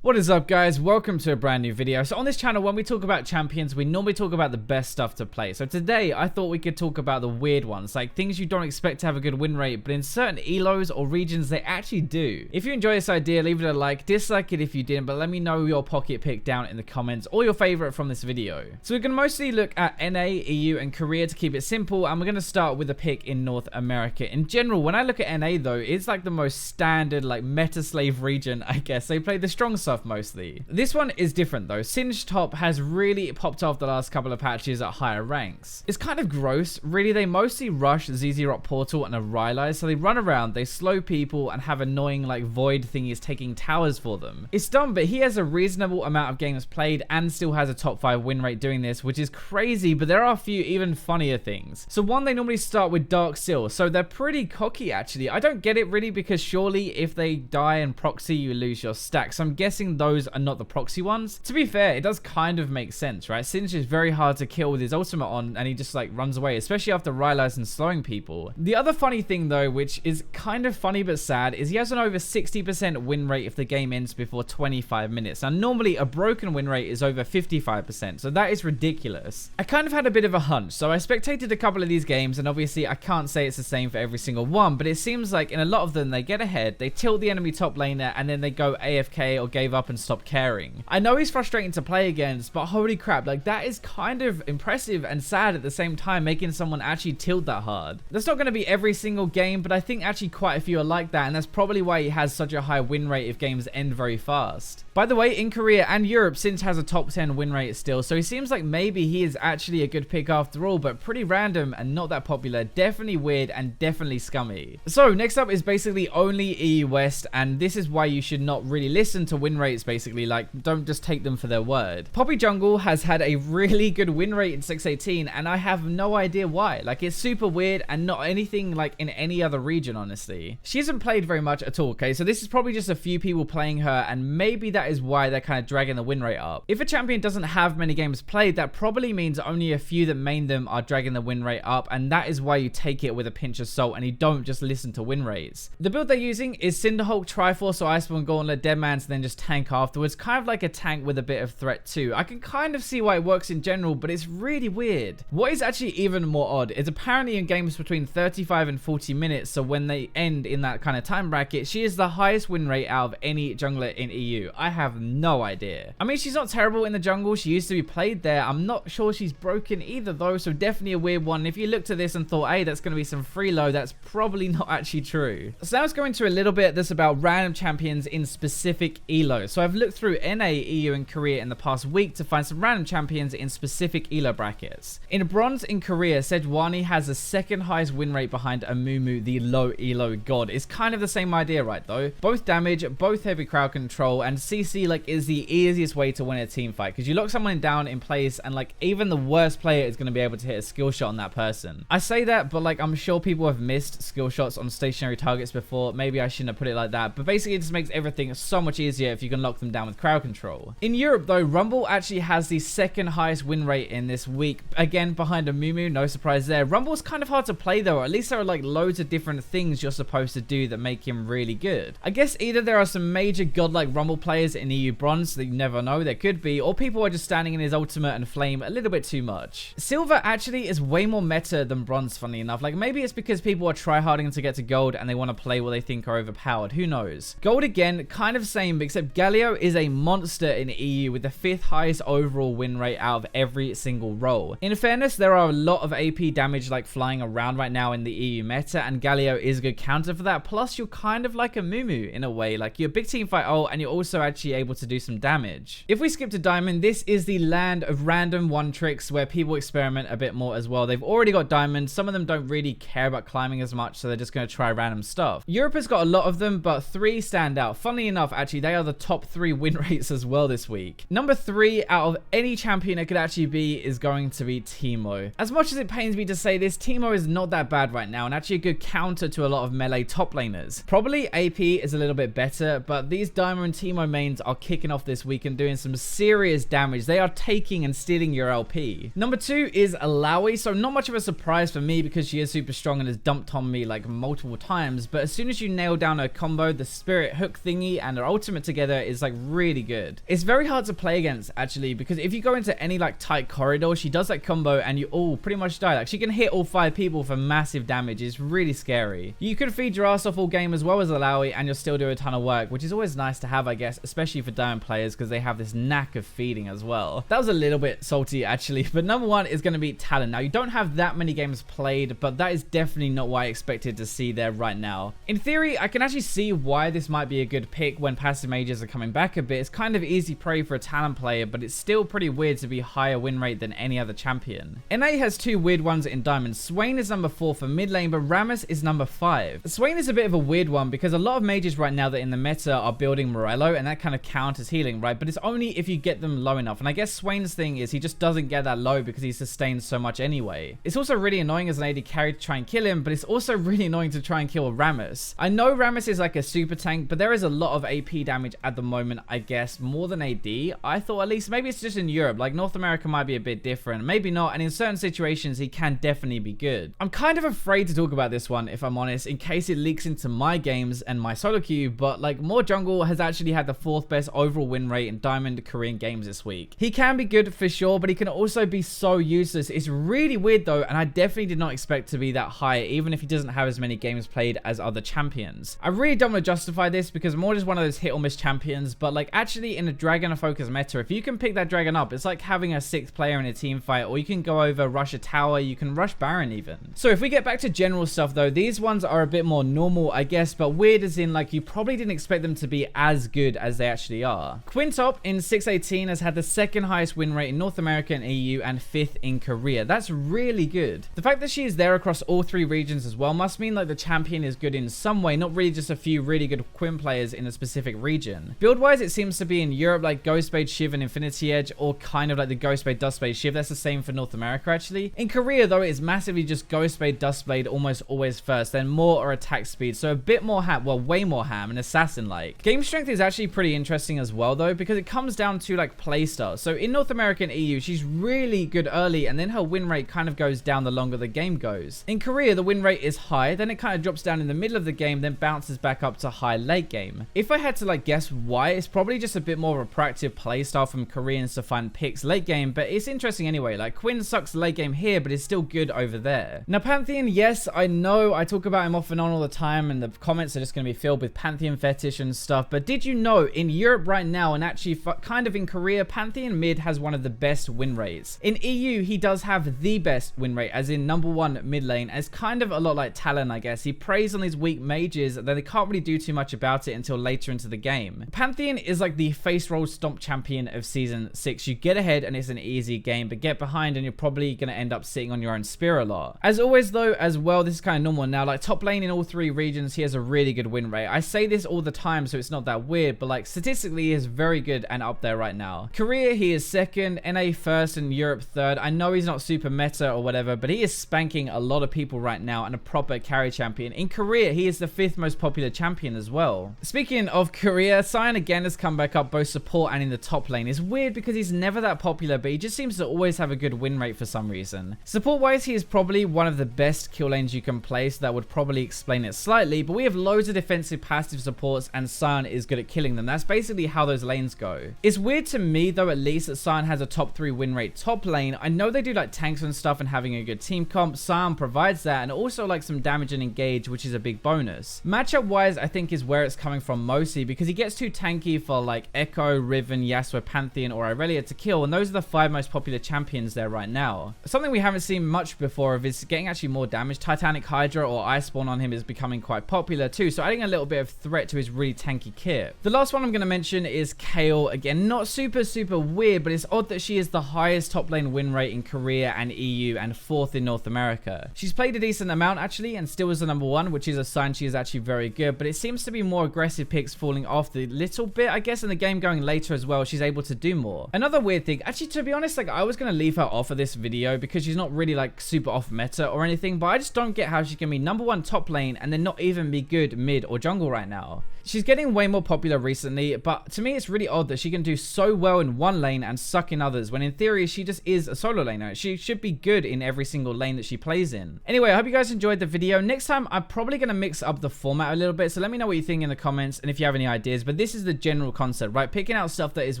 What is up, guys? Welcome to a brand new video. So on this channel, when we talk about champions, we normally talk about the best stuff to play. So today I thought we could talk about the weird ones, like things you don't expect to have a good win rate, but in certain elos or regions they actually do. If you enjoy this idea, leave it a like, dislike it if you didn't, but let me know your pocket pick down in the comments or your favorite from this video. So we're going to mostly look at NA, EU and Korea to keep it simple, and we're going to start with a pick in North America. In general, when I look at NA though, it's like the most standard like meta slave region, I guess. They play the strong stuff mostly. This one is different though. Singed Top has really popped off the last couple of patches at higher ranks. It's kind of gross. Really, they mostly rush ZZ Rock Portal and Arylize, so they run around, they slow people, and have annoying like void thingies taking towers for them. It's dumb, but he has a reasonable amount of games played and still has a top 5 win rate doing this, which is crazy, but there are a few even funnier things. So one, they normally start with Dark Seal, so they're pretty cocky actually. I don't get it really, because surely if they die and proxy, you lose your stack. So I'm guessing those are not the proxy ones. To be fair, it does kind of make sense, right? Singed is very hard to kill with his ultimate on, and he just like runs away, especially after Rylai's and slowing people. The other funny thing though, which is kind of funny but sad, is he has an over 60% win rate if the game ends before 25 minutes. Now normally a broken win rate is over 55%, so that is ridiculous. I kind of had a bit of a hunch, so I spectated a couple of these games, and obviously I can't say it's the same for every single one, but it seems like in a lot of them they get ahead, they tilt the enemy top laner, and then they go AFK or gave up and stop caring. I know he's frustrating to play against, but holy crap, like that is kind of impressive and sad at the same time, making someone actually tilt that hard. That's not going to be every single game, but I think actually quite a few are like that, and that's probably why he has such a high win rate if games end very fast. By the way, in Korea and Europe, Singed has a top 10 win rate still, so he seems like maybe he is actually a good pick after all, but pretty random and not that popular, definitely weird and definitely scummy. So next up is basically only EU West, and this is why you should not really listen to win rates basically, like don't just take them for their word. Poppy Jungle has had a really good win rate in 618, and I have no idea why. Like it's super weird and not anything like in any other region, honestly. She hasn't played very much at all, okay? So this is probably just a few people playing her, and maybe that is why they're kind of dragging the win rate up. If a champion doesn't have many games played, that probably means only a few that main them are dragging the win rate up, and that is why you take it with a pinch of salt and you don't just listen to win rates. The build they're using is Cinderhulk, Triforce, or Iceborne Gauntlet, Deadman's, and then just tank afterwards, kind of like a tank with a bit of threat too. I can kind of see why it works in general, but it's really weird. What is actually even more odd is apparently in games between 35 and 40 minutes, so when they end in that kind of time bracket, she is the highest win rate out of any jungler in EU. I have no idea. I mean, she's not terrible in the jungle. She used to be played there. I'm not sure she's broken either though, so definitely a weird one. If you looked at this and thought, hey, that's going to be some freeload, that's probably not actually true. So now let's go into a little bit this about random champions in specific elos. So I've looked through NA, EU and Korea in the past week to find some random champions in specific elo brackets. In bronze in Korea, Sejuani has the second highest win rate behind Amumu, the low elo god. It's kind of the same idea, right though? Both damage, both heavy crowd control, and CC like is the easiest way to win a team fight, because you lock someone down in place and like even the worst player is going to be able to hit a skill shot on that person. I say that, but like I'm sure people have missed skill shots on stationary targets before. Maybe I shouldn't have put it like that, but basically it just makes everything so much easier if you can lock them down with crowd control. In Europe though, Rumble actually has the second highest win rate in this week, again behind Amumu, no surprise there. Rumble's kind of hard to play though, or at least there are like loads of different things you're supposed to do that make him really good. I guess either there are some major godlike Rumble players in EU bronze that you never know, there could be, or people are just standing in his ultimate and flame a little bit too much. Silver actually is way more meta than bronze, funny enough. Like maybe it's because people are tryharding to get to gold and they want to play what they think are overpowered, who knows. Gold again, kind of same, except Galio is a monster in EU with the 5th highest overall win rate out of every single role. In fairness, there are a lot of AP damage like flying around right now in the EU meta, and Galio is a good counter for that. Plus you're kind of like a Mumu in a way, like you're a big team fight ult and you're also actually able to do some damage. If we skip to diamond, this is the land of random one tricks where people experiment a bit more as well. They've already got diamonds. Some of them don't really care about climbing as much, so they're just going to try random stuff. Europe has got a lot of them, but 3 stand out. Funnily enough, actually, they are the top 3 win rates as well this week. Number 3 out of any champion it could actually be is going to be Temu. As much as it pains me to say this, Temu is not that bad right now, and actually a good counter to a lot of melee top laners. Probably AP is a little bit better, but these Diamond Temu mains are kicking off this week and doing some serious damage. They are taking and stealing your LP. Number 2 is Alawi, so not much of a surprise for me because she is super strong and has dumped on me like multiple times, but as soon as you nail down her combo, the spirit hook thingy and her ultimate together, together is like really good. It's very hard to play against actually, because if you go into any like tight corridor, she does that combo and you all pretty much die. Like she can hit all 5 people for massive damage. It's really scary. You could feed your ass off all game as well as Alawi and you'll still do a ton of work, which is always nice to have, I guess, especially for Diamond players because they have this knack of feeding as well. That was a little bit salty actually, but number 1 is going to be Talon. Now you don't have that many games played, but that is definitely not what I expected to see there right now. In theory, I can actually see why this might be a good pick when passive mages are coming back a bit. It's kind of easy prey for a Talon player, but it's still pretty weird to be higher win rate than any other champion. NA has 2 weird ones in Diamond. Swain is number 4 for mid lane, but Rammus is number 5. Swain is a bit of a weird one because a lot of mages right now that in the meta are building Morello, and that kind of counters healing, right? But it's only if you get them low enough. And I guess Swain's thing is he just doesn't get that low because he sustains so much anyway. It's also really annoying as an AD carry to try and kill him, but it's also really annoying to try and kill Rammus. I know Rammus is like a super tank, but there is a lot of AP damage at the moment, I guess, more than AD. I thought at least, maybe it's just in Europe, like North America might be a bit different, maybe not, and in certain situations he can definitely be good. I'm kind of afraid to talk about this one, if I'm honest, in case it leaks into my games and my solo queue, but like More Jungle has actually had the 4th best overall win rate in Diamond Korean games this week. He can be good for sure, but he can also be so useless. It's really weird though, and I definitely did not expect to be that high, even if he doesn't have as many games played as other champions. I really don't want to justify this because More is one of those hit or miss champions, but like actually in a dragon focus meta, if you can pick that dragon up, it's like having a 6th player in a team fight, or you can go over, rush a tower, you can rush Baron even. So if we get back to general stuff though, these ones are a bit more normal, I guess, but weird as in like you probably didn't expect them to be as good as they actually are. Quinn top in 618 has had the 2nd highest win rate in North America and EU and 5th in Korea. That's really good. The fact that she is there across all 3 regions as well must mean like the champion is good in some way, not really just a few really good Quinn players in a specific region. Build wise, it seems to be in Europe like Ghostblade, Shiv and Infinity Edge, or kind of like the Ghostblade, Dustblade, Shiv. That's the same for North America actually. In Korea though, it's massively just Ghostblade, Dustblade almost always first, then more or attack speed, so a bit more ham, well way more ham and assassin like. Game strength is actually pretty interesting as well though, because it comes down to like playstyle. So in North America and EU, she's really good early and then her win rate kind of goes down the longer the game goes. In Korea, the win rate is high, then it kind of drops down in the middle of the game, then bounces back up to high late game. If I had to like guess why, it's probably just a bit more of a proactive playstyle from Koreans to find picks late game, but it's interesting anyway. Like Quinn sucks late game here, but is still good over there. Now Pantheon, yes, I know I talk about him off and on all the time and the comments are just going to be filled with Pantheon fetish and stuff, but did you know in Europe right now, and actually kind of in Korea, Pantheon mid has one of the best win rates. In EU, he does have the best win rate, as in number 1 mid lane, as kind of a lot like Talon, I guess. He preys on these weak mages, then they can't really do too much about it until later into the game. Pantheon is like the face roll stomp champion of season 6. You get ahead and it's an easy game, but get behind and you're probably going to end up sitting on your own spear a lot. As always though, as well, this is kind of normal now, like top lane in all 3 regions, he has a really good win rate. I say this all the time, so it's not that weird, but like statistically he is very good and up there right now. Korea, he is 2nd, NA 1st, and Europe 3rd. I know he's not super meta or whatever, but he is spanking a lot of people right now and a proper carry champion. In Korea, he is the 5th most popular champion as well. Speaking of Korea, Sion again has come back up both support and in the top lane. It's weird because he's never that popular, but he just seems to always have a good win rate for some reason. Support wise, he is probably one of the best kill lanes you can play, so that would probably explain it slightly, but we have loads of defensive passive supports and Sion is good at killing them. That's basically how those lanes go. It's weird to me though, at least, that Sion has a top 3 win rate top lane. I know they do like tanks and stuff and having a good team comp. Sion provides that, and also like some damage and engage, which is a big bonus. Matchup wise, I think is where it's coming from mostly, because he gets too tanky for like Echo, Riven, Yasuo, Pantheon, or Irelia to kill, and those are the 5 most popular champions there right now. Something we haven't seen much before of is getting actually more damage. Titanic Hydra or Iceborne on him is becoming quite popular too, so adding a little bit of threat to his really tanky kit. The last one I'm going to mention is Kayle. Again, not super weird, but it's odd that she is the highest top lane win rate in Korea and EU and 4th in North America. She's played a decent amount actually and still is the number 1, which is a sign she is actually very good, but it seems to be more aggressive picks falling off the little bit, I guess, in the game going later as well. She's able to do more. Another weird thing, actually, to be honest, like I was going to leave her off of this video because she's not really like super off meta or anything, but I just don't get how she can be number 1 top lane and then not even be good mid or jungle right now. She's getting way more popular recently, but to me it's really odd that she can do so well in one lane and suck in others, when in theory she just is a solo laner. She should be good in every single lane that she plays in. Anyway, I hope you guys enjoyed the video. Next time I'm probably going to mix up the format a little bit, so let me know what you think in the comments and if you have any ideas, but this is the general concept, right? Picking out stuff that is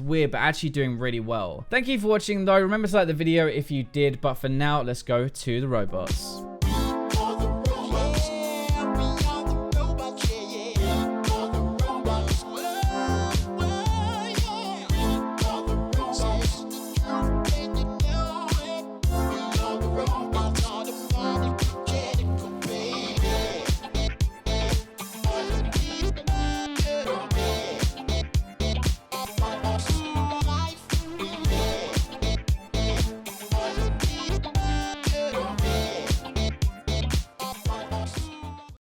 weird but actually doing really well. Thank you for watching though. Remember to like the video if you did, but for now let's go to the robots.